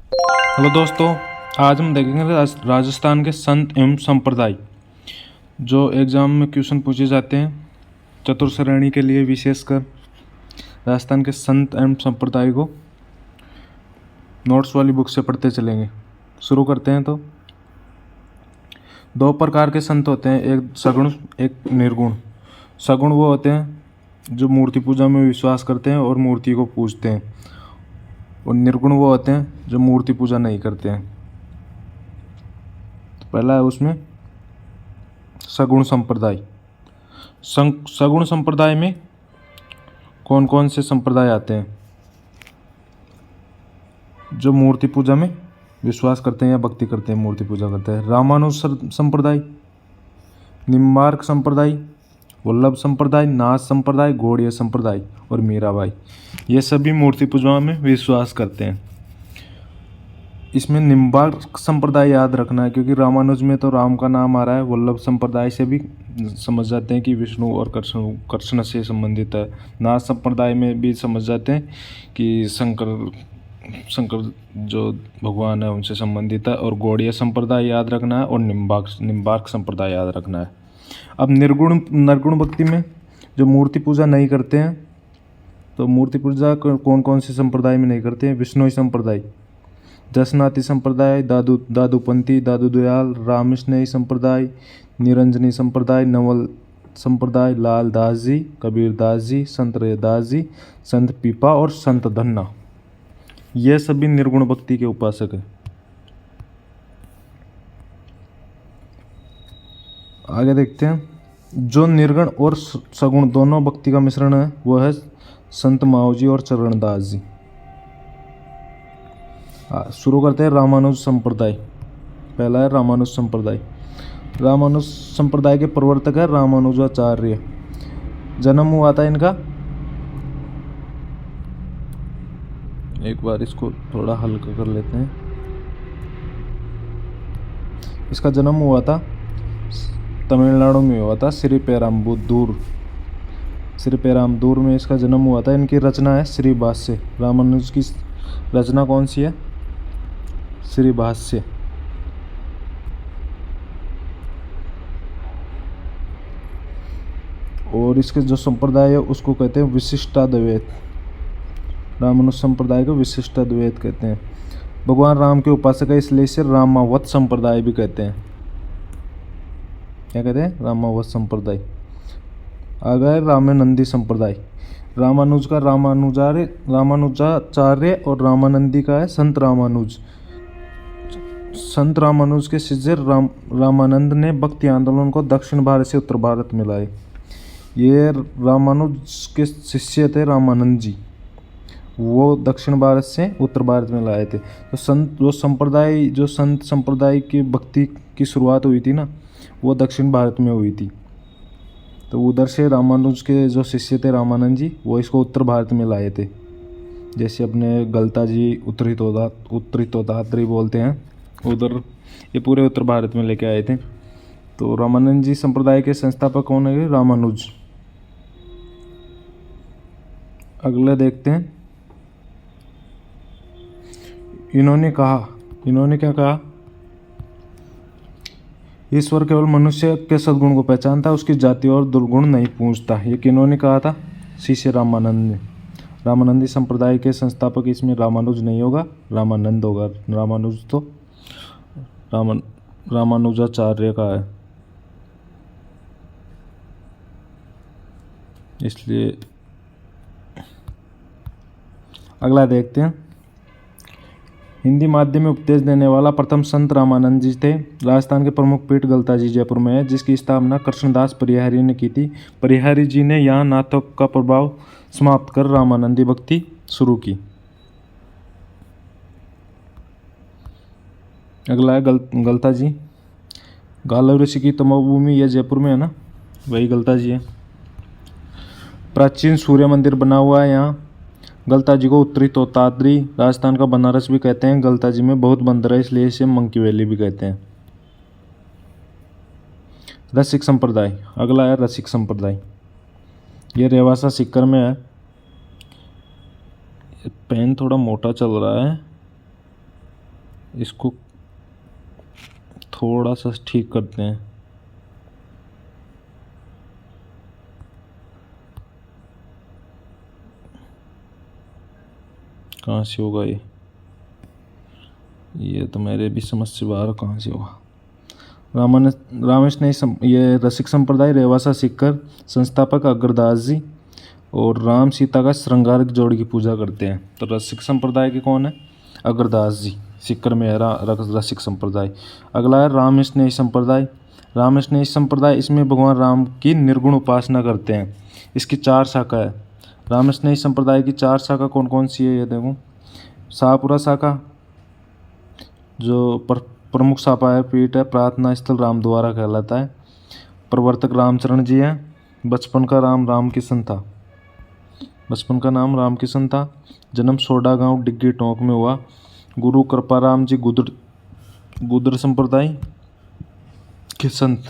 Hello दोस्तों, आज हम देखेंगे राजस्थान के संत एवं संप्रदाय। जो एग्ज़ाम में क्वेश्चन पूछे जाते हैं चतुर श्रेणी के लिए, विशेषकर राजस्थान के संत एवं संप्रदाय को नोट्स वाली बुक से पढ़ते चलेंगे। शुरू करते हैं। तो दो प्रकार के संत होते हैं, एक सगुण एक निर्गुण। सगुण वो होते हैं जो मूर्ति पूजा में विश्वास करते हैं और मूर्ति को पूजते हैं, और निर्गुण वो होते हैं जो मूर्ति पूजा नहीं करते हैं। तो पहला है उसमें सगुण संप्रदाय। सगुण संप्रदाय में कौन कौन से संप्रदाय आते हैं? जो मूर्ति पूजा में विश्वास करते हैं या भक्ति करते हैं, मूर्ति पूजा करते हैं। रामानुज संप्रदाय, निम्बार्क संप्रदाय, वल्लभ संप्रदाय, नाथ संप्रदाय, गौड़ीय संप्रदाय और मीराबाई, ये सभी मूर्ति पूजा में विश्वास करते हैं। इसमें निम्बार्क संप्रदाय याद रखना है, क्योंकि रामानुज में तो राम का नाम आ रहा है। वल्लभ संप्रदाय से भी समझ जाते हैं कि विष्णु और कृष्ण से संबंधित है। नाथ संप्रदाय में भी समझ जाते हैं कि शंकर जो भगवान है उनसे संबंधित है। और गौड़ीय संप्रदाय याद रखना है, और निम्बार्क संप्रदाय याद रखना है। अब निर्गुण भक्ति में जो मूर्ति पूजा नहीं करते हैं, तो मूर्ति पूजा कौन कौन से संप्रदाय में नहीं करते हैं? विष्णोई संप्रदाय, दशनाथी संप्रदाय, दादूपंथी, दादू दयाल, रामस्नेही संप्रदाय, निरंजनी संप्रदाय, नवल संप्रदाय, लाल दास जी, कबीर दास जी, संत रैदास जी, संत पीपा और संत धन्ना, ये सभी निर्गुण भक्ति के उपासक हैं। आगे देखते हैं। जो निर्गुण और सगुण दोनों भक्ति का मिश्रण है वो है संत माऊजी और चरणदास जी। शुरू करते हैं रामानुज संप्रदाय। पहला है रामानुज संप्रदाय। रामानुज संप्रदाय के प्रवर्तक है रामानुजाचार्य। जन्म हुआ था इनका, एक बार इसको थोड़ा हल्का कर लेते हैं। इसका जन्म हुआ था तमिलनाडु में, हुआ था श्री पेराम्बदूर में इसका जन्म हुआ था। इनकी रचना है श्री भाष्य। रामानुज की रचना कौन सी है? श्री भाष्य। और इसके जो संप्रदाय है उसको कहते हैं विशिष्टाद्वैत। रामानुज संप्रदाय को विशिष्टाद्वैत कहते हैं। भगवान राम के उपासक है, इसलिए इसे रामावत संप्रदाय भी कहते हैं। क्या कहते हैं? रामावत संप्रदाय। आ गए रामानंदी संप्रदाय। रामानुज का रामानुजाचार्य और रामानंदी का है संत रामानुज। संत रामानुज के शिष्य रामानंद ने भक्ति आंदोलन को दक्षिण भारत से उत्तर भारत में लाए। ये रामानुज के शिष्य थे रामानंद जी, वो दक्षिण भारत से उत्तर भारत में लाए थे। तो संत संप्रदाय की भक्ति की शुरुआत हुई थी ना, वो दक्षिण भारत में हुई थी। तो उधर से रामानुज के जो शिष्य थे रामानंद जी, वो इसको उत्तर भारत में लाए थे। जैसे अपने गलता जी उत्तरी तोताद्री बोलते हैं, उधर ये पूरे उत्तर भारत में लेके आए थे। तो रामानंद जी संप्रदाय के संस्थापक कौन है? रामानुज। अगले देखते हैं। इन्होंने क्या कहा? ईश्वर केवल मनुष्य के सद्गुण को पहचानता है, उसकी जाति और दुर्गुण नहीं पूछता। ये किन्होंने कहा था? शिष्य रामानंद ने। रामानंदी संप्रदाय के संस्थापक इसमें रामानुज नहीं होगा, रामानंद होगा। रामानुज तो रामानुजाचार्य का है, इसलिए। अगला देखते हैं। हिंदी माध्यम में उपदेश देने वाला प्रथम संत रामानंद जी थे। राजस्थान के प्रमुख पीठ गलता जी जयपुर में है, जिसकी स्थापना कृष्णदास परिहारी ने की थी। परिहारी जी ने यहाँ नाथों का प्रभाव समाप्त कर रामानंदी भक्ति शुरू की। अगला है गलता जी। गालव ऋषि की तपोभूमि यह जयपुर में है ना, वही गलता जी है। प्राचीन सूर्य मंदिर बना हुआ है यहाँ। गलता जी को उत्तरी तोताद्री, राजस्थान का बनारस भी कहते हैं। गलता जी में बहुत बंदर है, इसलिए इसे मंकी वैली भी कहते हैं। रसिक संप्रदाय। अगला है रसिक संप्रदाय। ये रेवासा सीकर में है। पेन थोड़ा मोटा चल रहा है। इसको थोड़ा सा ठीक करते हैं। कहाँ से होगा ये तो मेरे भी समझ से बाहर, कहाँ से होगा। रामेश ने ये रसिक संप्रदाय, रेवासा सिक्कर, संस्थापक अग्रदास जी, और राम सीता का श्रृंगारक जोड़ी की पूजा करते हैं। तो रसिक संप्रदाय के कौन है? अग्रदास जी। सिक्कर में है रसिक संप्रदाय। अगला है राम स्नेही संप्रदाय। राम स्नेही संप्रदाय, इसमें भगवान राम की निर्गुण उपासना करते हैं। इसकी 4 शाखा है। राम स्नेही संप्रदाय की 4 शाखा कौन कौन सी है ये देखो। शाहपुरा शाखा, जो प्रमुख शाखा है, पीठ है, प्रार्थना स्थल राम द्वारा कहलाता है। प्रवर्तक रामचरण जी हैं। बचपन का नाम राम किशन था। जन्म सोडा गांव डिग्गी टोंक में हुआ। गुरु कृपाराम जी गुदड़ संप्रदाय के संत,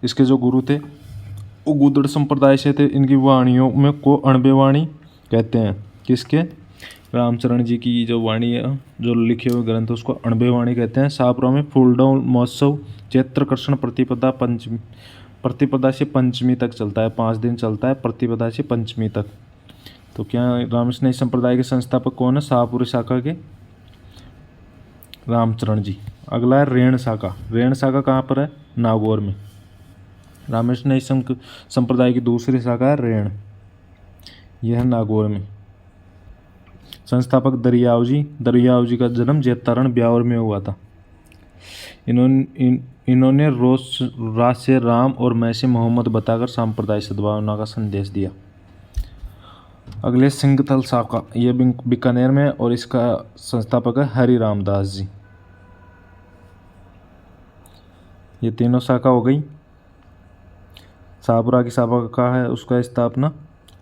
इसके जो गुरु थे वो गुदड़ संप्रदाय से थे। इनकी वाणियों में को अणबे वाणी कहते हैं। किसके? रामचरण जी की जो वाणी है, जो लिखे हुए ग्रंथ, उसको अणबे वाणी कहते हैं। शाहपुरा में फूलडोल महोत्सव चैत्र कृष्ण प्रतिपदा से पंचमी तक चलता है। 5 दिन चलता है, प्रतिपदा से पंचमी तक। तो क्या रामस्नेही संप्रदाय के संस्थापक कौन है? शाहपुरी शाखा के रामचरण जी। अगला है रेण शाखा। रेण शाखा कहाँ पर है? नागौर में। रामस्नेही संप्रदाय की दूसरी शाखा है रेण, यह है नागौर में। संस्थापक दरियाव जी का जन्म जैतारण ब्यावर में हुआ था। इन्होंने राज से राम और मैं से मोहम्मद बताकर सांप्रदायिक सद्भावना का संदेश दिया। अगले सिंगतल शाखा, ये बीकानेर में, और इसका संस्थापक है हरि रामदास जी। ये तीनों शाखा हो गई। शाहपुरा की शाखा है, उसका स्थापना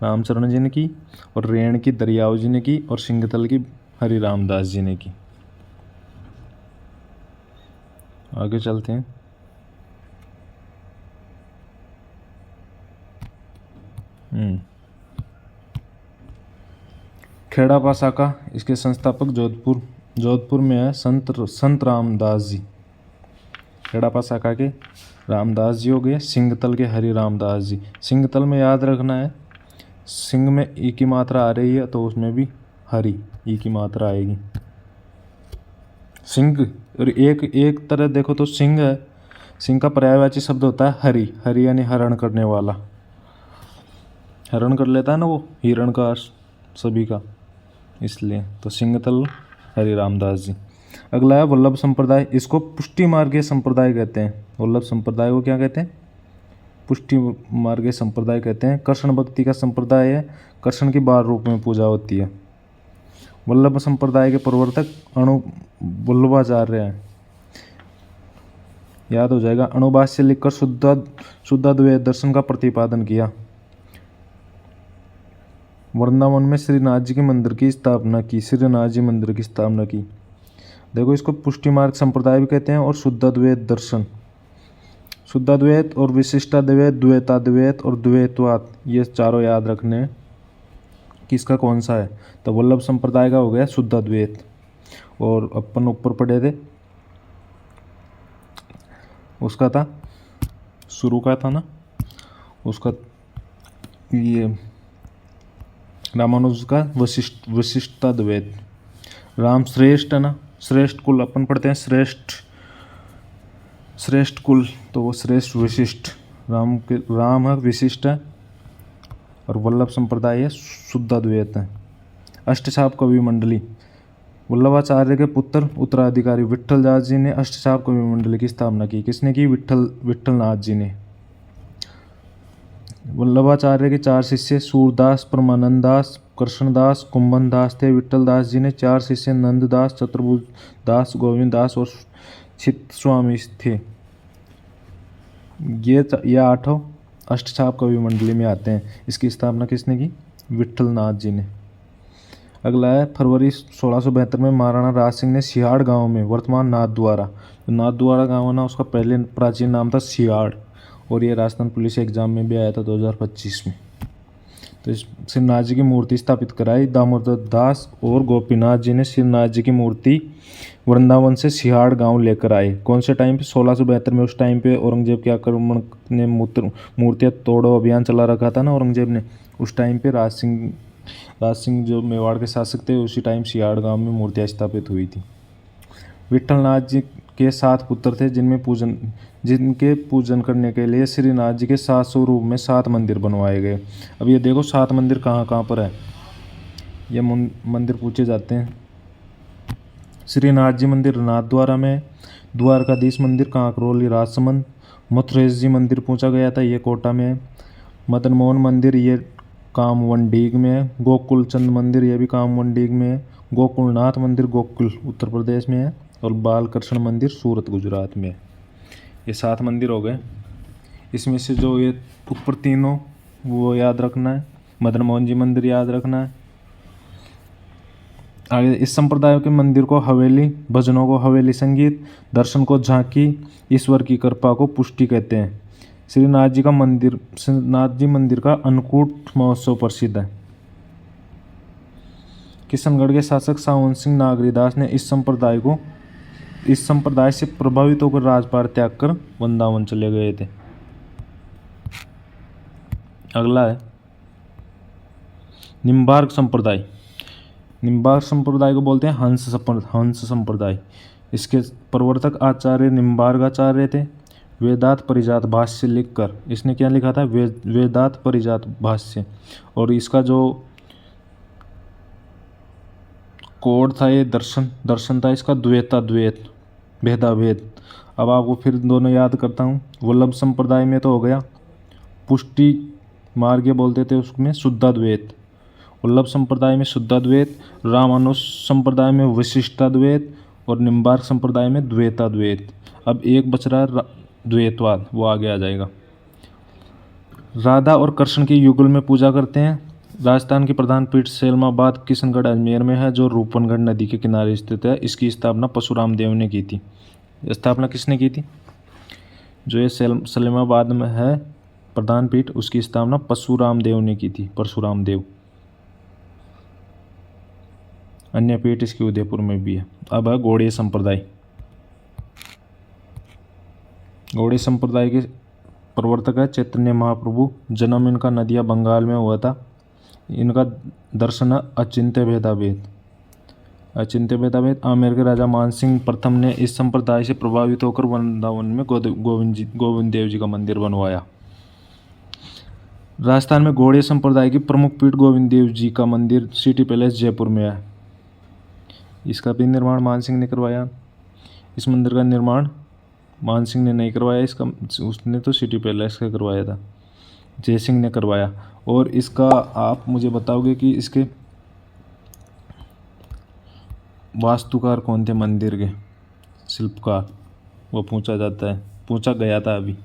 रामचरण जी ने की, और रेण की दरियाव जी ने की, और सिंगतल की हरि रामदास जी ने की। आगे चलते हैं। खेड़ापा शाखा, इसके संस्थापक जोधपुर में है संत रामदास जी। खेड़ापा शाखा के रामदास जी हो गए। सिंगतल के हरि रामदास जी। सिंगतल में याद रखना है, सिंह में ई की मात्रा आ रही है तो उसमें भी हरि ई की मात्रा आएगी। सिंह, और एक तरह देखो तो सिंह है, सिंह का पर्यायवाची शब्द होता है हरि। हरि यानी हरण करने वाला, हरण कर लेता है ना वो हिरण का सभी का, इसलिए तो सिंगतल हरि रामदास जी। अगला है वल्लभ संप्रदाय। इसको पुष्टि मार्गीय संप्रदाय कहते हैं। वल्लभ संप्रदाय को क्या कहते हैं? पुष्टि मार्गीय संप्रदाय कहते हैं। कृष्ण भक्ति का संप्रदाय है। कृष्ण की 12 रूप में पूजा होती है। वल्लभ संप्रदाय के प्रवर्तक वल्लभाचार्य हैं। याद हो जाएगा। अणुभाष्य लिखकर शुद्धाद्वैत दर्शन का प्रतिपादन किया। वृंदावन में श्रीनाथ जी के मंदिर की स्थापना की। देखो, इसको पुष्टि मार्ग संप्रदाय भी कहते हैं और शुद्धाद्वैत दर्शन। शुद्धाद्वैत और विशिष्टाद्वैत, द्वैताद्वैत और द्वैतवाद, ये चारों याद रखने हैं। किसका कौन सा है? तो वल्लभ संप्रदाय का हो गया शुद्धाद्वैत। और अपन ऊपर पढ़े थे, उसका था शुरू का था ना, उसका ये रामानुज का वशिष्ठाद्वैत। राम श्रेष्ठ है ना, श्रेष्ठ कुल अपन पढ़ते हैं, श्रेष्ठ कुल, तो वो श्रेष्ठ विशिष्ट। राम है विशिष्ट है, और वल्लभ संप्रदाय है शुद्धाद्वैत है। अष्टछाप कवि मंडली, वल्लभाचार्य के पुत्र उत्तराधिकारी विट्ठल दास जी ने अष्टछाप कवि मंडली की स्थापना की। किसने की? विट्ठलनाथ जी ने। वल्लभाचार्य के 4 शिष्य सूरदास, परमानंद दास, कृष्णदास, कुंभन दास थे। विट्ठल दास जी ने 4 शिष्य नंददास, चतुर्भुज दास, गोविंद दास और चित्त स्वामी थे। ये 8 अष्टछाप कवि मंडली में आते हैं। इसकी स्थापना किसने की? विट्ठलनाथ जी ने। अगला है फरवरी 1672 में महाराणा राज सिंह ने सिहाड़ गांव में, वर्तमान नाथद्वारा, तो नाथद्वारा गांव है ना, उसका पहले प्राचीन नाम था सिहाड़, और ये राजस्थान पुलिस एग्जाम में भी आया था 2025 में। तो इस श्रीनाथ जी की मूर्ति स्थापित कराई। दामोदर दास और गोपीनाथ जी ने श्रीनाथ जी की मूर्ति वृंदावन से सिहाड़ गांव लेकर आए। कौन से टाइम पे? 1672 में। उस टाइम पे औरंगजेब के आक्रमण ने मूर्तियाँ तोड़ो अभियान चला रखा था ना औरंगजेब ने। उस टाइम पे राज सिंह जो मेवाड़ के शासक थे, उसी टाइम सिहाड़ गांव में मूर्तियाँ स्थापित हुई थी। विट्ठलनाथ जी के 7 पुत्र थे जिनके पूजन करने के लिए श्रीनाथ जी के 7 स्वरूप में 7 मंदिर बनवाए गए। अब ये देखो 7 मंदिर कहाँ कहाँ पर है, ये मंदिर पूछे जाते हैं। श्रीनाथ जी मंदिर नाथद्वारा में, द्वारकाधीश मंदिर कांकरोली राजसमंद, मथुरेश जी मंदिर पूछा गया था, ये कोटा में है। मदन मोहन मंदिर ये कामवंडीग में है। गोकुल चंद मंदिर ये भी कामवंडीग में है। गोकुलनाथ मंदिर गोकुल उत्तर प्रदेश में है। और बालकृष्ण मंदिर सूरत गुजरात में है। ये 7 मंदिर हो गए। इसमें से जो ये ऊपर तीनों वो याद रखना है। मदन मोहन जी मंदिर याद रखना है। आगे इस संप्रदाय के मंदिर को हवेली, भजनों को हवेली संगीत, दर्शन को झांकी, ईश्वर की कृपा को पुष्टि कहते हैं। श्रीनाथ जी मंदिर का अन्नकूट महोत्सव प्रसिद्ध है। किशनगढ़ के शासक सावन सिंह नागरीदास ने इस संप्रदाय से प्रभावित होकर राजपाट त्याग कर वृंदावन चले गए थे। अगला है निम्बार्क संप्रदाय। निम्बार्क संप्रदाय को बोलते हैं हंस संप्रदाय। इसके प्रवर्तक आचार्य निम्बार्क आचार्य थे। वेदात परिजात भाष्य लिखकर, इसने क्या लिखा था? वेदात परिजात भाष्य। और इसका जो कोड था, ये दर्शन था इसका द्वैत भेदाभेद। अब आपको फिर दोनों याद करता हूँ। वल्लभ संप्रदाय में तो हो गया पुष्टि मार्ग बोलते थे उसमें शुद्धाद्वैत। वल्लभ संप्रदाय में शुद्धाद्वैत, रामानुज संप्रदाय में विशिष्टाद्वैत और निम्बार्क संप्रदाय में द्वैताद्वैत। अब एक बच रहा है द्वैतवाद, वो आगे आ जाएगा। राधा और कृष्ण की युगल में पूजा करते हैं। राजस्थान की प्रधान पीठ सैलमाबाद किशनगढ़ अजमेर में है, जो रूपनगढ़ नदी के किनारे स्थित है। इसकी स्थापना परशुराम देव ने की थी। स्थापना किसने की थी? जो ये सैलमाबाद में है प्रधान पीठ, उसकी स्थापना परशुराम देव ने की थी। परशुराम देव। अन्य पीठ इसकी उदयपुर में भी है। अब है गौड़ीय संप्रदाय। गौड़ीय संप्रदाय के प्रवर्तक है चैतन्य महाप्रभु। जन्म इनका नदिया बंगाल में हुआ था। इनका दर्शन है अचिंत्य भेदाभेद। आमेर के राजा मानसिंह प्रथम ने इस संप्रदाय से प्रभावित होकर वृंदावन में गोविंद देव जी का मंदिर बनवाया। राजस्थान में गौड़ीय संप्रदाय की प्रमुख पीठ गोविंद देव जी का मंदिर सिटी पैलेस जयपुर में है। इसका भी निर्माण मानसिंह ने करवाया। इस मंदिर का निर्माण मानसिंह ने नहीं करवाया, उसने तो सिटी पैलेस का करवाया था, जयसिंह ने करवाया। और इसका आप मुझे बताओगे कि इसके वास्तुकार कौन थे मंदिर के, शिल्पकार? वो पूछा गया था अभी।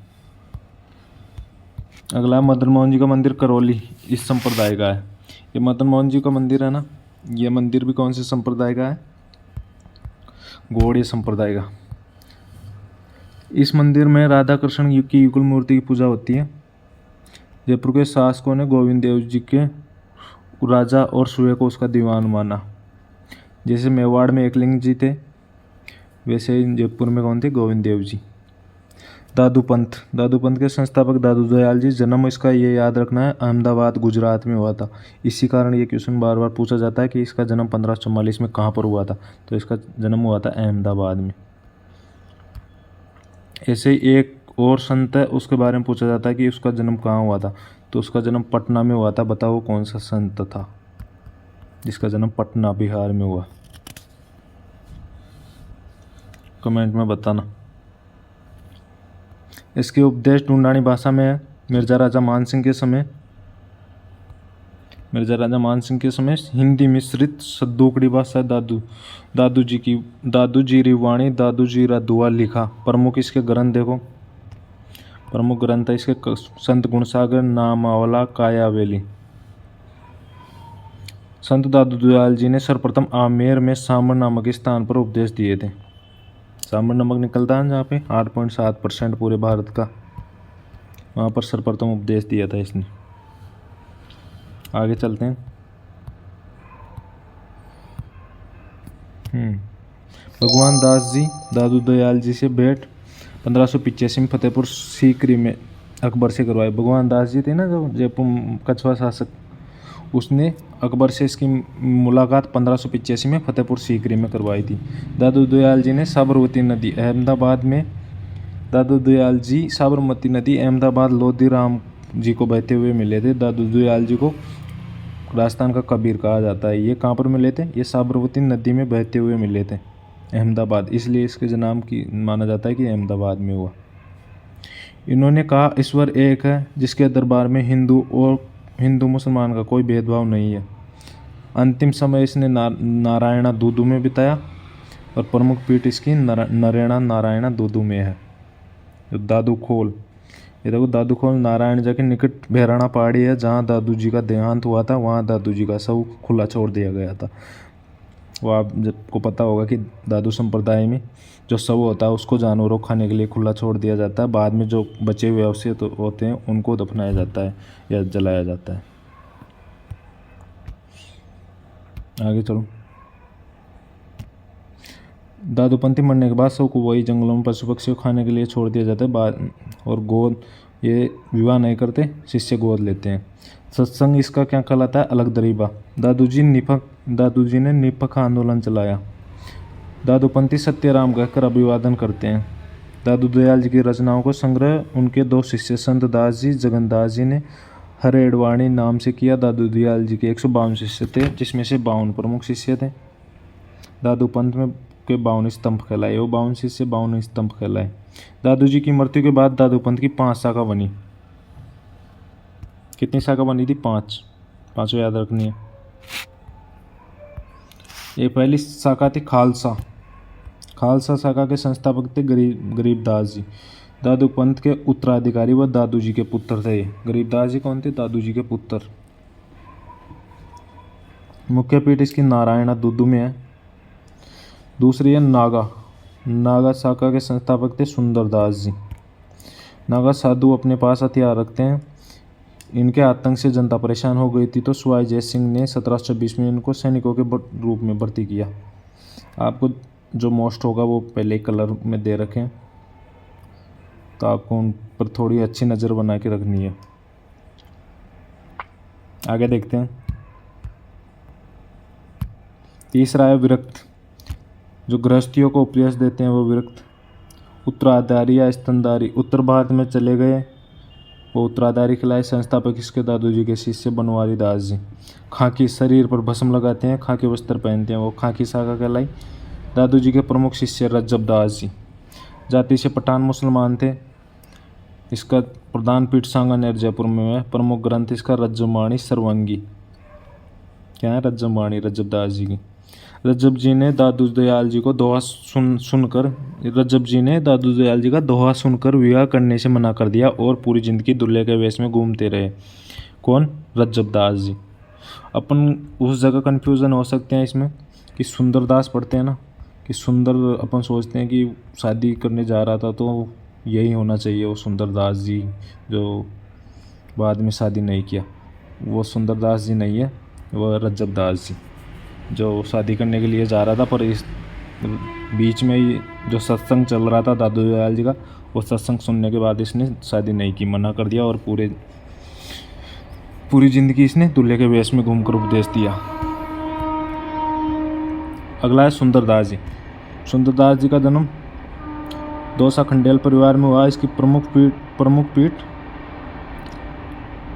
अगला मदन मोहन जी का मंदिर करौली इस संप्रदाय का है। ये मदन मोहन जी का मंदिर है ना, ये मंदिर भी कौन से संप्रदाय का है? गौड़ीय संप्रदाय का। इस मंदिर में राधा कृष्ण की युगल मूर्ति की पूजा होती है। जयपुर के शासकों ने गोविंद देव जी के राजा और सूर्य को उसका दीवान माना। जैसे मेवाड़ में एकलिंग जी थे, वैसे ही जयपुर में कौन थे? गोविंद देव जी। दादू पंथ के संस्थापक दादू दयाल जी। जन्म इसका ये याद रखना है अहमदाबाद गुजरात में हुआ था। इसी कारण ये क्वेश्चन बार बार पूछा जाता है कि इसका जन्म 1544 में कहाँ पर हुआ था, तो इसका जन्म हुआ था अहमदाबाद में। ऐसे ही एक और संत है, उसके बारे में पूछा जाता है कि उसका जन्म कहाँ हुआ था, तो उसका जन्म पटना में हुआ था। बताओ कौन सा संत था जिसका जन्म पटना बिहार में हुआ? कमेंट में बताना। इसके उपदेश ढूंढानी भाषा में है। मिर्जा राजा मानसिंह के समय हिंदी मिश्रित सद्दोकड़ी भाषा है। दादू जी रिवाणी, दादू जी रा दुआ लिखा। प्रमुख इसके ग्रंथ देखो, प्रमुख ग्रंथ है इसके संत गुणसागर, नामावला, कायावेली। संत दादू दयाल जी ने सर्वप्रथम आमेर में सामर नामक स्थान पर उपदेश दिए थे। सामर नमक निकलता है जहाँ पे 8.7% पूरे भारत का, वहाँ पर सर्वप्रथम उपदेश दिया था इसने। आगे चलते हैं। भगवान दास जी दादू दयाल जी से भेंट 1585 में फतेहपुर सीकरी में अकबर से करवाए। भगवान दास जी थे ना जो जयपुर कछवा शासक, उसने अकबर से इसकी मुलाकात 1585 में फतेहपुर सीकरी में करवाई थी। दादू दयाल जी ने साबरमती नदी अहमदाबाद में दादू दयाल जी साबरमती नदी अहमदाबाद लोधी राम जी को बहते हुए मिले थे। दादू दयाल जी को राजस्थान का कबीर कहा जाता है। ये कहाँ पर मिले थे? ये साबरमती नदी में बहते हुए मिले थे अहमदाबाद, इसलिए इसके जन्म की माना जाता है कि अहमदाबाद में हुआ। इन्होंने कहा ईश्वर एक है जिसके दरबार में हिंदू मुसलमान का कोई भेदभाव नहीं है। अंतिम समय इसने नारायणा दूदू में बिताया और प्रमुख पीठ इसकी नरेणा नारायणा दूदू में है। जो दादू खोल, ये देखो दादू खोल नारायण जी के निकट भैराणा पहाड़ी है, जहाँ दादू जी का देहांत हुआ था। वहाँ दादू जी का शव खुला छोड़ दिया गया था। वो आपको पता होगा कि दादू संप्रदाय में जो शव होता है उसको जानवरों खाने के लिए खुला छोड़ दिया जाता है। बाद में जो बचे हुए अवशेष होते हैं उनको दफनाया जाता है या जलाया जाता है। आगे चलो। दादूपंथी मरने के बाद शव को वही जंगलों में पशु पक्षियों खाने के लिए छोड़ दिया जाता है। बाद और गोद ये विवाह नहीं करते, शिष्य गोद लेते हैं। सत्संग इसका क्या कहलाता है? अलग दरीबा। दादू जी ने निपक आंदोलन चलाया। दादूपंथी सत्यराम कहकर अभिवादन करते हैं। दादू दयाल जी की रचनाओं को संग्रह उनके दो शिष्य संत दास जी जगन्नाथ जी ने हरेड़वाणी नाम से किया। दादू दयाल जी के 152 शिष्य थे, जिसमें से 52 प्रमुख शिष्य थे। दादू पंथ में के 52 स्तंभ कहलाए। वो 52 शिष्य 52 स्तंभ कहलाए। दादू जी की मृत्यु के बाद दादू पंथ की 5 शाखा बनी। कितनी शाखा बनी थी? 5। पाँचों याद रखनी है। ये पहली शाखा थी खालसा। खालसा शाखा के संस्थापक थे गरीबदास जी। दादू पंथ के उत्तराधिकारी व दादू जी के पुत्र थे। गरीबदास जी कौन थे? दादू जी के पुत्र। मुख्य पीठ इसकी नारायणा दूदू में है। दूसरी है नागा शाखा के संस्थापक थे सुंदरदास जी। नागा साधु अपने पास हथियार रखते हैं। इनके आतंक से जनता परेशान हो गई थी, तो सवाई जय सिंह ने 1726 में इनको सैनिकों के रूप में भर्ती किया। आपको जो मोस्ट होगा वो पहले कलर में दे रखें, तो आपको उन पर थोड़ी अच्छी नज़र बना के रखनी है। आगे देखते हैं। तीसरा है विरक्त। जो गृहस्थियों को उपदेश देते हैं वो विरक्त। उत्तराधारी या स्तनधारी उत्तर भारत में चले गए, वो उत्तराधारी खिलाए। संस्थापक इसके दादू जी के शिष्य बनवारी दास जी। खाकी शरीर पर भस्म लगाते हैं, खाकी वस्त्र पहनते हैं, वो खाकी शाखा कहलाई। दादू जी के प्रमुख शिष्य रज्जब दास जी। जाति से पठान मुसलमान थे। इसका प्रधान पीठ सांगानेर जयपुर में है। प्रमुख ग्रंथ इसका रज्जबवाणी सर्वंगी। क्या है? रज्जबवाणी रज्जब दास जी की। रज्जब जी ने दादू दयाल जी का दोहा सुनकर विवाह करने से मना कर दिया और पूरी जिंदगी दूल्हे के वेश में घूमते रहे। कौन? रज्जब दास जी। अपन उस जगह कन्फ्यूज़न हो सकते हैं इसमें कि सुंदरदास पढ़ते हैं ना, कि सुंदर अपन सोचते हैं कि शादी करने जा रहा था तो यही होना चाहिए वो सुंदरदास जी जो बाद में शादी नहीं किया। वो सुंदरदास जी नहीं है, वो रज्जब दास जी जो शादी करने के लिए जा रहा था, पर इस बीच में ही जो सत्संग चल रहा था दादू दयाल जी का, वो सत्संग सुनने के बाद इसने शादी नहीं की, मना कर दिया और पूरी ज़िंदगी इसने दूल्हे के वेश में घूमकर उपदेश दिया। अगला है सुंदरदास जी। सुंदरदास जी का जन्म दौसा खंडेल परिवार में हुआ। इसकी प्रमुख पीठ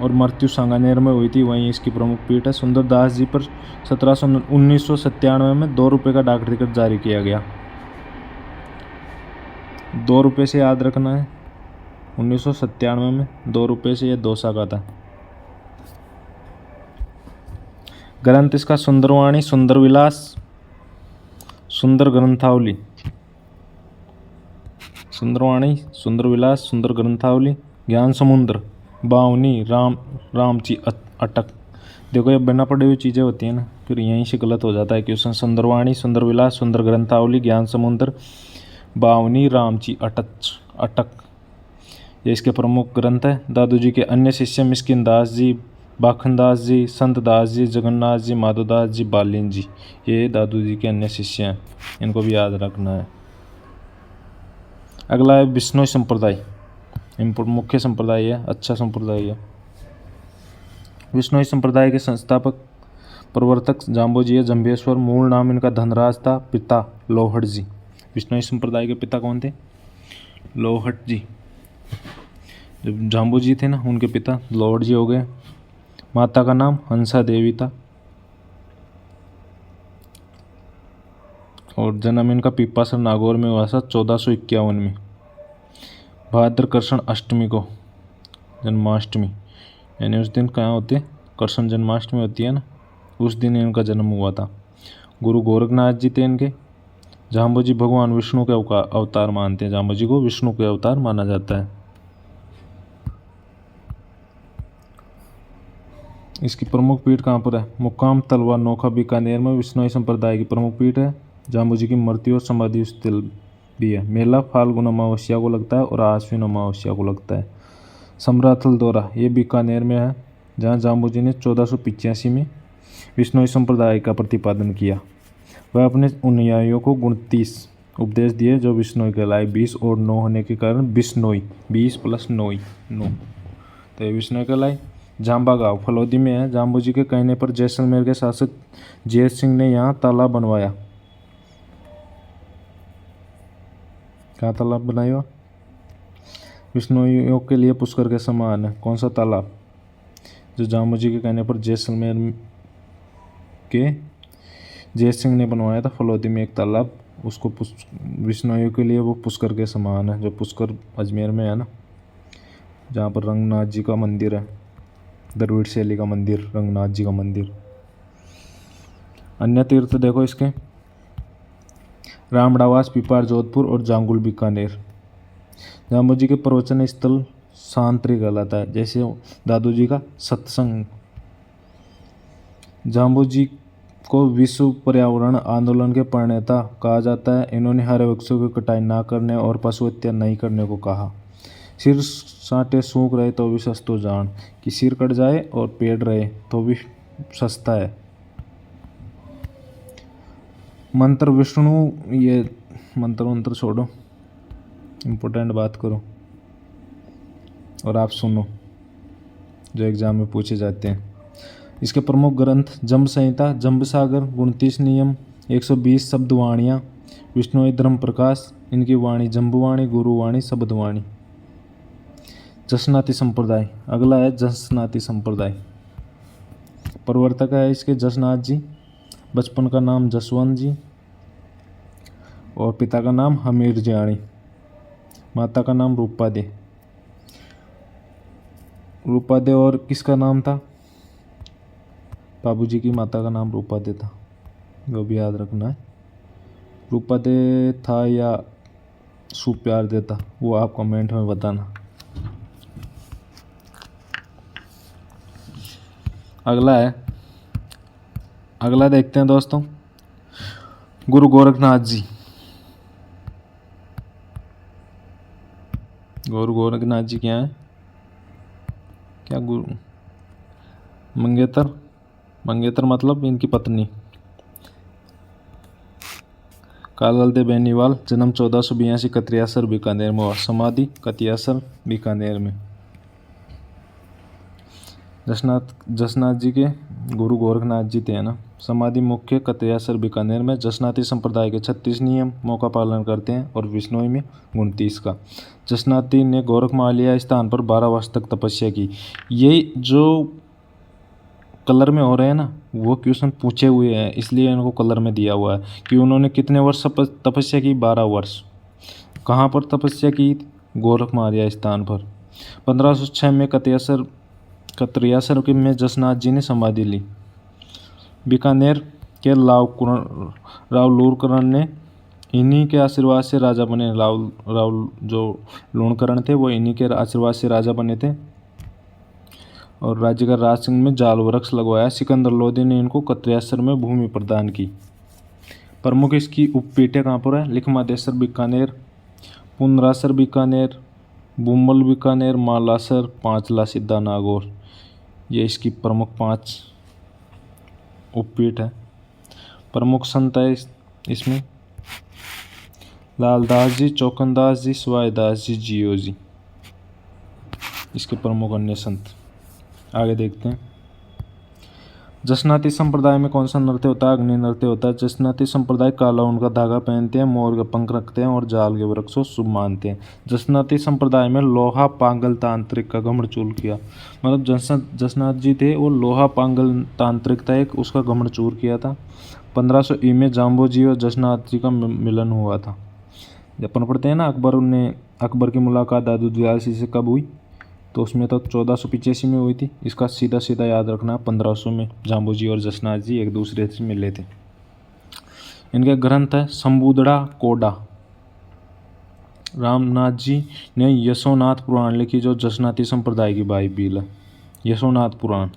और मृत्यु सांगानेर में हुई थी, वहीं इसकी प्रमुख पीठ है। सुंदरदास जी पर 1997 में 2 रुपये का डाक टिकट जारी किया गया। 2 रुपये से याद रखना है। 1997 में 2 रुपये से, यह दौसा का था। ग्रंथ इसका सुंदरवाणी, सुंदर विलास, सुंदर ग्रंथावली। सुंदरवाणी, सुंदर विलास, सुंदर ग्रंथावली, ज्ञान समुद्र, बावनी, रामची अटक। देखो ये बिना पढ़े हुई चीज़ें होती हैं ना, फिर यहीं से गलत हो जाता है कि उसमें सुंदरवाणी, सुंदर विलास, सुंदर ग्रंथावली, ज्ञान समुद्र, बावनी, रामची अटक ये इसके प्रमुख ग्रंथ है। दादू जी के अन्य शिष्य मिस्किन दास जी, बाखनदास जी, संत दास जी, जगन्नाथ जी, माधोदास जी, बालिन जी, ये दादू जी के अन्य शिष्य हैं, इनको भी याद रखना है। अगला है बिश्नोई संप्रदाय, मुख्य संप्रदाय है, अच्छा संप्रदाय है। बिश्नोई संप्रदाय के संस्थापक प्रवर्तक जाम्बोजी है, जम्बेश्वर। मूल नाम इनका धनराज था। पिता लोहट जी। बिश्नोई संप्रदाय के पिता कौन थे? लोहट जी। जो जाम्बू जी थे ना, उनके पिता लोहट जी हो गए। माता का नाम हंसा देवी था और जन्म इनका पीपासर नागौर में हुआ था 1451 में, भाद्र कृष्ण अष्टमी को, जन्माष्टमी, यानी उस दिन कहाँ होती है, कृष्ण जन्माष्टमी होती है ना, उस दिन इनका जन्म हुआ था। गुरु गोरखनाथ जी थे इनके। जाम्बू जी भगवान विष्णु के अवतार मानते हैं, जाम्बू जी को विष्णु के अवतार माना जाता है। इसकी प्रमुख पीठ कहाँ पर है? मुकाम तलवा नोखा बीकानेर में बिश्नोई संप्रदाय की प्रमुख पीठ है। जाम्बू जी की मूर्ति और समाधि स्थल भी है। मेला फाल्गुन अमावस्या को लगता है और आश्विन अमावस्या को लगता है। समराथल दौरा ये बीकानेर में है, जहाँ जाम्बू जी ने 1485 में बिश्नोई संप्रदाय का प्रतिपादन किया। वह अपने अनुयायियों को 29 उपदेश दिए जो बिश्नोई कहलाए। 20 और 9 होने के कारण बिश्नोई, 20 प्लस 9 9, तो ये बिश्नोई कहलाए। जाम्बा गांव फलौदी में है। जाम्बू जी के कहने पर जैसलमेर के शासक जैत सिंह ने यहाँ तालाब बनवाया। क्या तालाब बनाया? बिश्नोइयों के लिए पुष्कर के समान है। कौन सा तालाब? जो जाम्बू जी के कहने पर जैसलमेर के जैत सिंह ने बनवाया था फलौदी में एक तालाब, उसको बिश्नोइयों के लिए वो पुष्कर के समान है, जो पुष्कर अजमेर में है ना, जहाँ पर रंगनाथ जी का मंदिर है, द्रविड़ शैली का मंदिर, रंगनाथ जी का मंदिर। अन्य तीर्थ देखो इसके, रामडावास पिपार जोधपुर और जांगुल बीकानेर। जाम्बू जी के प्रवचन स्थल सांतरी कहलाता है, जैसे दादू जी का सत्संग। जाम्बू जी को विश्व पर्यावरण आंदोलन के प्रणेता कहा जाता है। इन्होंने हरे वृक्षों की कटाई ना करने और पशु हत्या नहीं करने को कहा। सिर साटे सूख रहे तो भी सस्तो जान, कि सिर कट जाए और पेड़ रहे तो भी सस्ता है। मंत्र विष्णु, ये मंत्र छोड़ो, इम्पोर्टेंट बात करो और आप सुनो जो एग्जाम में पूछे जाते हैं। इसके प्रमुख ग्रंथ जम्ब संहिता, जम्ब सागर, 29 नियम, 120 शब्दवाणियाँ, विष्णुई धर्म प्रकाश, इनकी वाणी जम्बुवाणी, गुरुवाणी, शब्दवाणी। जसनाती संप्रदाय, अगला है जसनाती संप्रदाय। प्रवर्तक है इसके जसनाथ जी। बचपन का नाम जसवंत जी और पिता का नाम हमीर जियाणी, माता का नाम रूपादे। रूपादे और किसका नाम था? बाबूजी की माता का नाम रूपादे था, वो भी याद रखना है। रूपादे था या सुप्यार देता, वो आप कमेंट में बताना। अगला देखते हैं दोस्तों, गुरु गोरखनाथ जी। गुरु गोरखनाथ जी क्या है? क्या गुरु? मंगेतर मतलब इनकी पत्नी। कालाल दे बेनीवाल, जन्म 1482, कतियासर बीकानेर में हुआ। समाधि कतियासर बीकानेर में। जसनाथ जी के गुरु गोरखनाथ जी थे ना। समाधि मुख्य कतियासर बीकानेर में। जसनाती संप्रदाय के 36 नियमों का पालन करते हैं और विष्णुई में 29 का। जसनाती ने गोरखमालिया स्थान पर 12 वर्ष तक तपस्या की। ये जो कलर में हो रहे हैं ना, वो क्वेश्चन पूछे हुए हैं, इसलिए इनको कलर में दिया हुआ है कि उन्होंने कितने वर्ष तपस्या की? 12 वर्ष। कहाँ पर तपस्या की? गोरखमालिया स्थान पर। 1506 में कतियासर में जसनाथ जी ने समाधि ली। बीकानेर के राव लूणकरण ने इन्हीं के आशीर्वाद से राजा बने। राव जो लूणकरण थे वो इन्हीं के आशीर्वाद से राजा बने थे और राज्य का राज सिंह में जाल वृक्ष लगवाया। सिकंदर लोधी ने इनको कतियासर में भूमि प्रदान की। प्रमुख इसकी उपपीठें कहाँ पर है? लिखमादेसर बीकानेर, पुनरासर बीकानेर, बुम्बल बीकानेर, मालासर, पांचला सिद्धा नागौर। ये इसकी प्रमुख 5 उपपीठ है। प्रमुख संत है इसमें लालदास जी, चौकनदास जी, सवाईदास जी, जियो जी, इसके प्रमुख अन्य संत। आगे देखते हैं। जसनाती संप्रदाय में कौन सा नृत्य होता है? अग्नि नृत्य होता है। जसनाती संप्रदाय काला ऊन का धागा पहनते हैं, मोर के पंख रखते हैं और जाल के वृक्ष को शुभ मानते हैं। जसनाती संप्रदाय में लोहा पांगल तांत्रिक का घमड़चूर किया, मतलब जसनाथ जी थे वो लोहा पांगल तांत्रिक था एक, उसका घमड़चूर किया था। 1500 ई में जाम्बो जी और जसनाथ जी का मिलन हुआ था। अपन पढ़ते हैं ना अकबर की मुलाकात दादू दयाल से कब हुई, तो उसमें तो 1485 में हुई थी। इसका सीधा सीधा याद रखना, 1500 में जाम्बू जी और जसनाथ जी एक दूसरे से मिले थे। इनके ग्रंथ है संबुदड़ा कोडा। रामनाथ जी ने यशोनाथ पुराण लिखी जो जसनाती संप्रदाय की बाइबिल है। यशोनाथ पुराण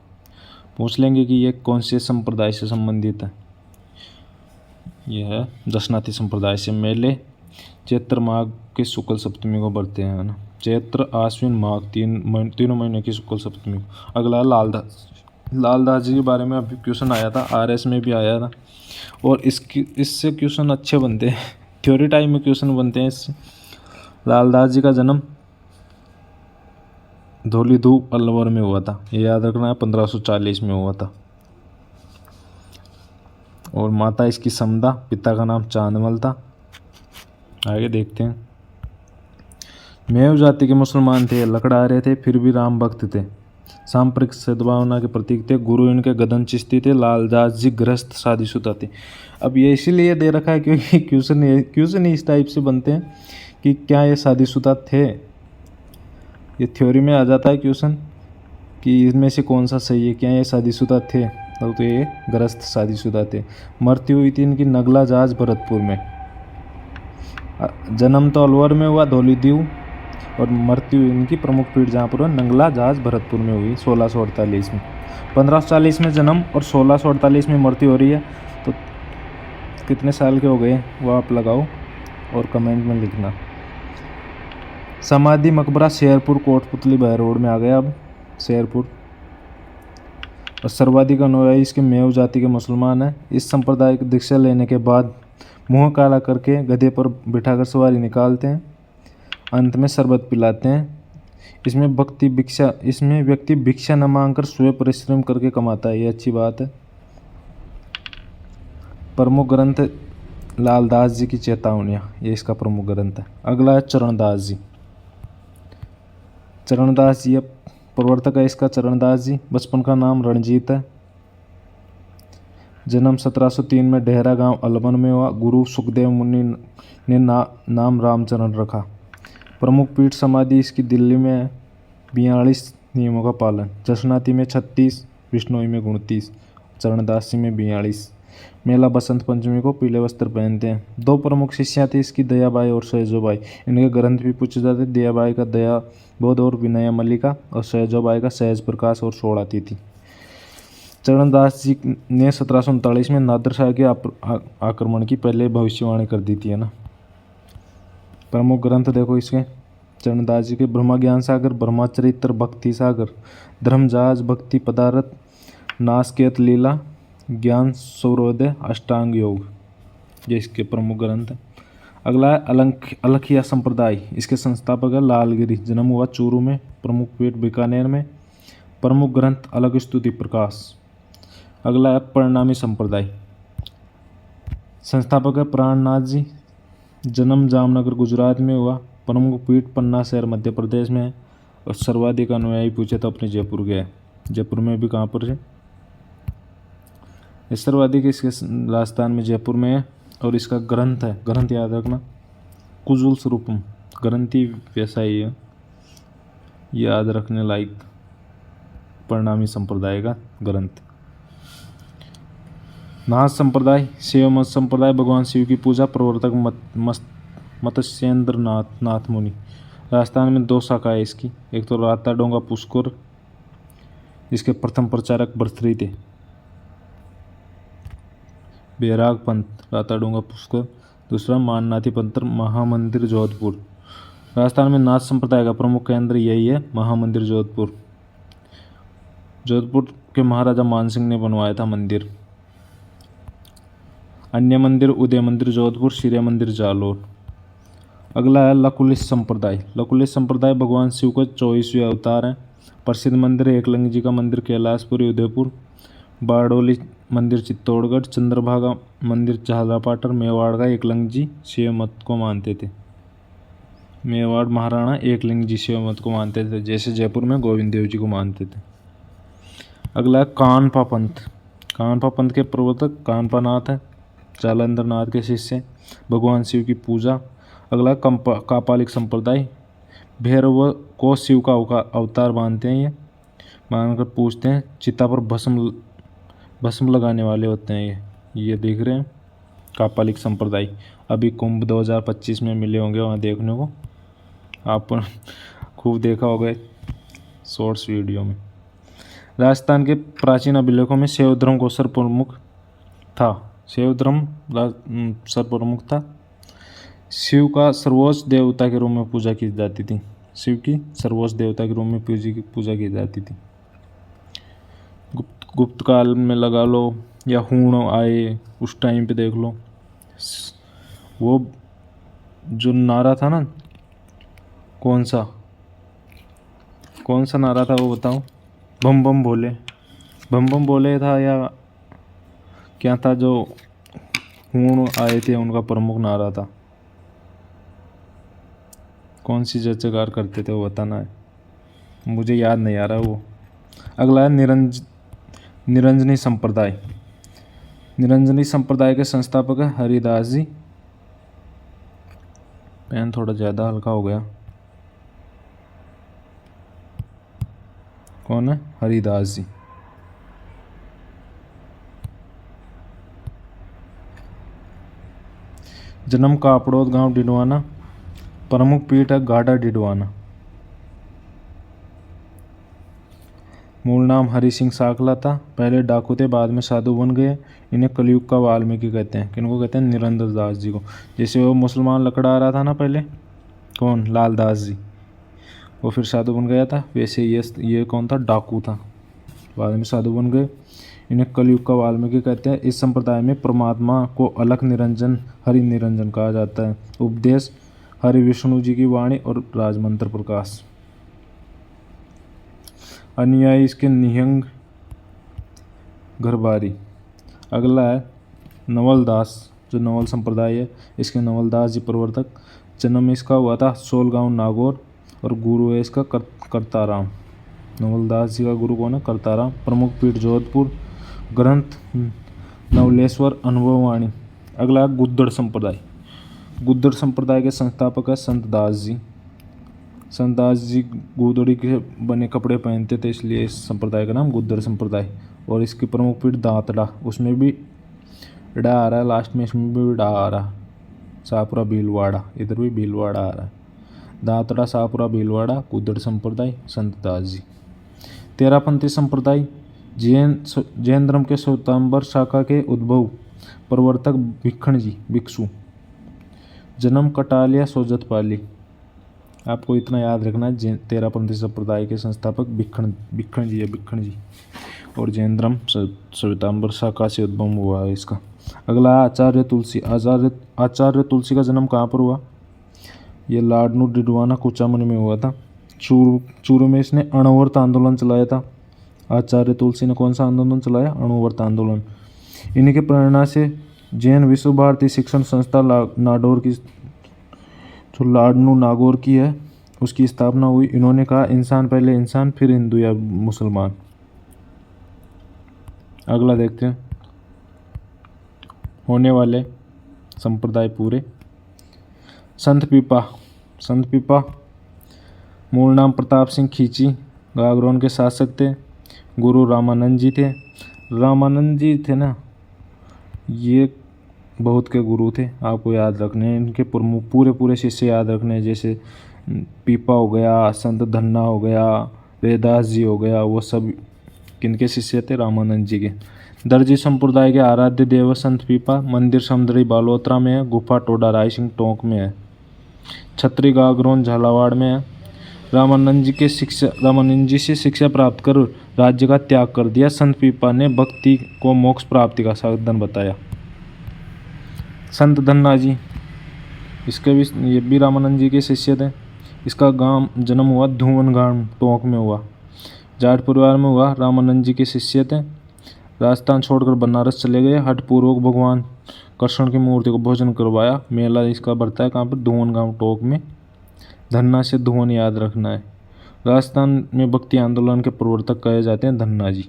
पूछ लेंगे कि ये कौन से संप्रदाय से संबंधित है। यह है जसनाती संप्रदाय से। मेले चैत्र माघ के शुक्ल सप्तमी को बढ़ते हैं ना, चैत्र आश्विन माघ तीनों महीने की शुक्ल सप्तमी को। अगला लालदास जी के बारे में अभी क्वेश्चन आया था, आरएस में भी आया था और इससे क्वेश्चन अच्छे बनते हैं, थ्योरी टाइप में क्वेश्चन बनते हैं इससे। लालदास जी का जन्म धौलीधूप अलवर में हुआ था, ये याद रखना है, 1540 में हुआ था। और माता इसकी समदा, पिता का नाम चांदमल था। आगे देखते हैं। मेव जाति के मुसलमान थे, लकड़हारे थे, फिर भी राम भक्त थे, सांप्रदायिक सद्भावना के प्रतीक थे। गुरु इनके गदन चिश्ती थे। लालदास जी गृहस्थ शादीशुदा थे। अब ये इसीलिए दे रखा है क्योंकि क्वेश्चन इस टाइप से बनते हैं कि क्या ये शादीशुदा थे। ये थ्योरी में आ जाता है क्वेश्चन कि इनमें से कौन सा सही है, क्या ये शादीशुदा थे, तो ये गृहस्थ शादीशुदा थे। मृत्यु हुई थी इनकी नगला जहाज भरतपुर में। जन्म तो अलवर में हुआ धौलीधूप, और मृत्यु इनकी प्रमुख पीठ जहाँ पर नंगला जहाज भरतपुर में हुई 1648 में। 1540 में जन्म और 1648 में मृत्यु हो रही है, तो कितने साल के हो गए वो आप लगाओ और कमेंट में लिखना। समाधि मकबरा शेरपुर कोटपुतली बाय रोड में आ गया अब शेरपुर। और सर्वाधिक अनुयायी इसके मेव जाति के मुसलमान हैं। इस संप्रदाय की दीक्षा लेने के बाद मुँह काला करके गधे पर बिठाकर सवारी निकालते हैं, अंत में शरबत पिलाते हैं। इसमें व्यक्ति भिक्षा न मांगकर स्वयं परिश्रम करके कमाता है, ये अच्छी बात है। प्रमुख ग्रंथ लालदास जी की चेतावनियाँ, ये इसका प्रमुख ग्रंथ है। अगला है चरणदास जी। चरणदास जी प्रवर्तक है इसका चरणदास जी। बचपन का नाम रणजीत है। जन्म 1703 में डेहरा गांव अलवन में हुआ। गुरु सुखदेव मुनि ने नाम रामचरण रखा। प्रमुख पीठ समाधि इसकी दिल्ली में है। 42 नियमों का पालन। जसनाती में 36, विष्णोई में 29, चरणदासी में 42। मेला बसंत पंचमी को पीले वस्त्र पहनते हैं। 2 प्रमुख शिष्या थी इसकी, दयाबाई और सैजोबाई। इनके ग्रंथ भी पूछे जाते। दयाबाई का दया बोध और विनय मल्लिका, और सैजोबाई का सहज प्रकाश और सोड़ाती थी। चरणदास जी ने 1739 में नादर शाह के आक्रमण की पहले भविष्यवाणी कर दी थी, है ना। प्रमुख ग्रंथ देखो इसके चरणदास जी के। ब्रह्म ज्ञान सागर, ब्रह्मचरित्र, भक्ति सागर, धर्मजाज, भक्ति पदार्थ, नासकेत लीला, ज्ञान सूर्योदय, अष्टांग योग, ये इसके प्रमुख ग्रंथ है। अगला है अलखिया संप्रदाय। इसके संस्थापक है लालगिरी। जन्म हुआ चूरू में। प्रमुख पीठ बीकानेर में। प्रमुख ग्रंथ अलग स्तुति प्रकाश। अगला है परिणामी संप्रदाय। संस्थापक है प्राणनाथ जी। जन्म जामनगर गुजरात में हुआ। प्रमुख पीठ पन्ना शहर मध्य प्रदेश में है। और सर्वाधिक अनुयायी पूछे तो अपने जयपुर गए। जयपुर में भी कहाँ पर है, सर्वाधिक इसके राजस्थान में जयपुर में है। और इसका ग्रंथ है, ग्रंथ याद रखना, कुजुल स्वरूपम। ग्रंथ ही वैसा ही है, याद रखने लायक परिणामी संप्रदाय का ग्रंथ। नाथ संप्रदाय, शिव मत संप्रदाय। भगवान शिव की पूजा, प्रवर्तक मत्स्येंद्र नाथ मुनि। राजस्थान में 2 शाखा है इसकी। एक तो राता डोंगा पुष्कर, इसके प्रथम प्रचारक भर्तृहरि थे। बैराग पंथ, राता डोंगा पुष्कर। दूसरा माननाथी पंथ, महामंदिर जोधपुर। राजस्थान में नाथ संप्रदाय का प्रमुख केंद्र यही है, महामंदिर जोधपुर। जोधपुर के महाराजा मानसिंह ने बनवाया था मंदिर। अन्य मंदिर उदय मंदिर जोधपुर, सूर्य मंदिर जालोर। अगला है लकुलिश संप्रदाय। लकुलिश संप्रदाय भगवान शिव का 24वें अवतार है। प्रसिद्ध मंदिर एकलिंग जी का मंदिर कैलाशपुरी उदयपुर, बारडोली मंदिर चित्तौड़गढ़, चंद्रभागा मंदिर झालापाटर। मेवाड़ का एकलिंग जी शिव मत को मानते थे। मेवाड़ महाराणा एकलिंग जी शिव मत को मानते थे, जैसे जयपुर में गोविंद देव जी को मानते थे। अगला है कानपा पंथ। कानपा पंथ के प्रवर्तक कानपा नाथ है, जालंधर नाथ के शिष्य, भगवान शिव की पूजा। अगला कापालिक संप्रदाय। भैरव को शिव का अवतार मानते हैं, ये मानकर पूछते हैं। चिता पर भस्म लगाने वाले होते हैं ये देख रहे हैं कापालिक संप्रदाय। अभी कुंभ 2025 में मिले होंगे वहाँ देखने को, आप खूब देखा होगा शॉर्ट्स वीडियो में। राजस्थान के प्राचीन अभिलेखों में शैव धर्म को सर्वप्रमुख था। शैव धर्म सर्वप्रमुख था। शिव का सर्वोच्च देवता के रूप में पूजा की जाती थी। शिव की सर्वोच्च देवता के रूप में पूजा की जाती थी। गुप्त काल में लगा लो या हूण आए उस टाइम पे देख लो, वो जो नारा था ना, कौन सा नारा था वो बताओ? बम बम बोले, बम बम बोले था या क्या था? जो हूण आए थे उनका प्रमुख नारा था, कौन सी जयकार करते थे वो बताना है, मुझे याद नहीं आ रहा वो। अगला है निरंजनी संप्रदाय। निरंजनी संप्रदाय के संस्थापक है हरिदास जी। पेन थोड़ा ज़्यादा हल्का हो गया। कौन है? हरिदास जी। जन्म कापड़ोद गांव डिडवाना। प्रमुख पीठ है गाढ़ा डिडवाना। मूल नाम हरि सिंह साकला था। पहले डाकू थे, बाद में साधु बन गए। इन्हें कलयुग का वाल्मीकि कहते हैं। किनको कहते हैं? निरंजन दास जी को। जैसे वो मुसलमान लकड़ा आ रहा था ना पहले, कौन? लाल दास जी, वो फिर साधु बन गया था। वैसे ये कौन था? डाकू था, बाद में साधु बन गए। इन्हें कलयुग का वाल्मीकि कहते हैं। इस संप्रदाय में परमात्मा को अलख निरंजन, हरि निरंजन कहा जाता है। उपदेश हरि विष्णु जी की वाणी और राजमंत्र प्रकाश। अनुयायी इसके निहंग घरबारी। अगला है नवल दास, जो नवल संप्रदाय है, इसके नवल दास जी प्रवर्तक। जन्म इसका हुआ था सोलगांव नागौर और गुरु है इसका करताराम। नवल दास जी का गुरु कौन है? करताराम। प्रमुख पीठ जोधपुर। ग्रंथ नवलेश्वर अनुभववाणी। अगला है गुद्दड़ संप्रदाय। गुद्दड़ संप्रदाय के संस्थापक है संत दास जी। संत दास जी गुदड़ी के बने कपड़े पहनते थे, इसलिए इस संप्रदाय का नाम गुद्दड़ संप्रदाय। और इसकी प्रमुख पीठ दांतड़ा, उसमें भी डा आ रहा है लास्ट में, इसमें भी डा आ रहा है। शाहपुरा भीलवाड़ा, इधर भी भीलवाड़ा आ रहा है। दांतड़ा, शाहपुरा, भीलवाड़ा, गुद्दड़ संप्रदाय, संत दास जी। तेरापंथी संप्रदाय। जैन धर्म के श्वेतांबर शाखा के उद्भव, प्रवर्तक भिक्खण जी, भिक्षु। जन्म कटालिया सोजतपाली। आपको इतना याद रखना है, तेरापंथी संप्रदाय के संस्थापक भिक्खण जी है, भिक्खण जी। और जैन धर्म श्वेतांबर शाखा से उद्भव हुआ है इसका। अगला आचार्य तुलसी। आचार्य तुलसी का जन्म कहाँ पर हुआ? ये लाडनू डिडवाना कुचामन में हुआ था। चूरू में इसने अणुव्रत आंदोलन चलाया था। आचार्य तुलसी ने कौन सा आंदोलन चलाया? अणुव्रत आंदोलन। इन्हीं के प्रेरणा से जैन विश्व भारती शिक्षण संस्था नाडोर की, जो लाडनू नागौर की है, उसकी स्थापना हुई। इन्होंने कहा इंसान पहले इंसान, फिर हिंदू या मुसलमान। अगला देखते हैं होने वाले संप्रदाय पूरे। संत पीपा मूल नाम प्रताप सिंह खींची, गागरोन के शासक थे। गुरु रामानंद जी थे। रामानंद जी थे ना, ये बहुत के गुरु थे, आपको याद रखने हैं। इनके पूरे शिष्य याद रखने हैं, जैसे पीपा हो गया, संत धन्ना हो गया, वेदास जी हो गया, वो सब किनके शिष्य थे? रामानंद जी के। दर्जी संप्रदाय के आराध्य देव संत पीपा। मंदिर समुद्री बालोतरा में है। गुफा टोडा रायसिंह टोंक में है। छत्री गागरोन झालावाड़ में है। रामानंद जी से शिक्षा प्राप्त कर राज्य का त्याग कर दिया। संत पीपा ने भक्ति को मोक्ष प्राप्ति का साधन बताया। संत धन्ना जी, इसके भी ये भी रामानंद जी के शिष्य थे। इसका गांव जन्म हुआ धुवन गांव टोंक में हुआ। जाट परिवार में हुआ। रामानंद जी के शिष्य थे। राजस्थान छोड़कर बनारस चले गए। हठपूर्वक भगवान कृष्ण की मूर्ति को भोजन करवाया। मेला इसका बढ़ता है कहाँ पर? धुवन गांव टोंक में। धन्ना से धुवन याद रखना है। राजस्थान में भक्ति आंदोलन के प्रवर्तक कहे जाते हैं धन्ना जी।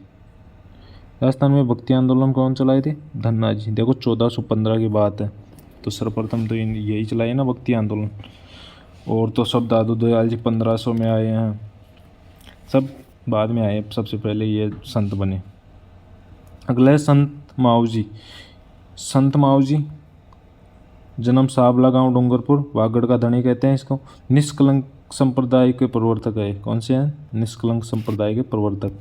राजस्थान में भक्ति आंदोलन कौन चलाए थे? धन्ना जी। देखो 1415 की बात है, तो सर्वप्रथम तो यही चलाए ना भक्ति आंदोलन। और तो सब दादू दयाल जी 1500 में आए हैं, सब बाद में आए, सबसे पहले ये संत बने। अगला है संत माऊ जी। संत माऊ जी जन्म साबला गांव डूंगरपुर, वागड़ का धनी कहते हैं इसको। निष्कलंक संप्रदाय के प्रवर्तक है। कौन से हैं? निष्कलंक संप्रदाय के प्रवर्तक।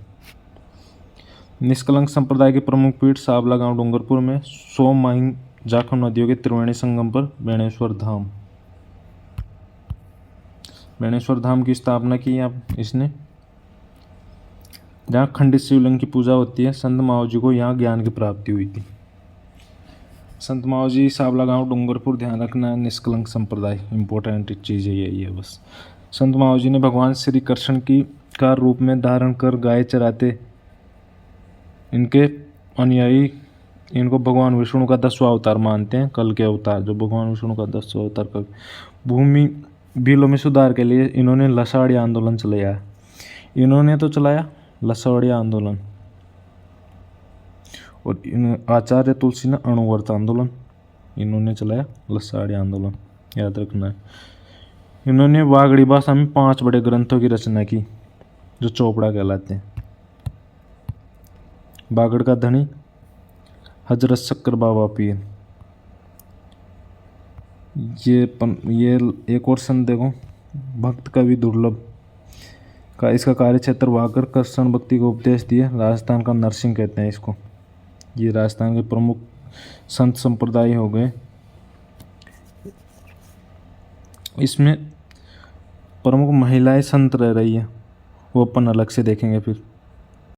निष्कलंक संप्रदाय के प्रमुख पीठ साबला गांव डूंगरपुर में सोम माहिंग जाखम नदियों के त्रिवेणी संगम पर बेणेश्वर धाम। बेणेश्वर धाम की स्थापना की इसने, जहाँ खंडित शिवलिंग की पूजा होती है। संत माऊ जी को यहाँ ज्ञान की प्राप्ति हुई थी। संत माऊ जी साबला गांव डूंगरपुर, ध्यान रखना है। निष्कलंक संप्रदाय, इंपॉर्टेंट चीज़ है यही है बस। संत माऊ जी ने भगवान श्री कृष्ण की का रूप में धारण कर गाय चराते इनके अनुयायी इनको भगवान विष्णु का 10वां अवतार मानते हैं। कल के अवतार, जो भगवान विष्णु का 10वां अवतार कर। भूमि बिलों में सुधार के लिए इन्होंने लसाड़ी आंदोलन चलाया। इन्होंने तो चलाया लसाड़ी आंदोलन। और आचार्य तुलसी ने अणुव्रत आंदोलन, इन्होंने चलाया लसाड़ी आंदोलन, याद रखना है। इन्होंने वागड़ी भाषा में 5 बड़े ग्रंथों की रचना की, जो चोपड़ा कहलाते हैं। वागड़ का धनी हजरत शक्कर बाबा पीर। ये एक और संत देखो, भक्त कवि दुर्लभ का, इसका कार्य क्षेत्र वागड़ कृष्ण भक्ति को उपदेश दिए। राजस्थान का नरसिंह कहते हैं इसको। ये राजस्थान के प्रमुख संत संप्रदाय हो गए। इसमें प्रमुख महिलाएं संत रह रही है, वो अपन अलग से देखेंगे फिर।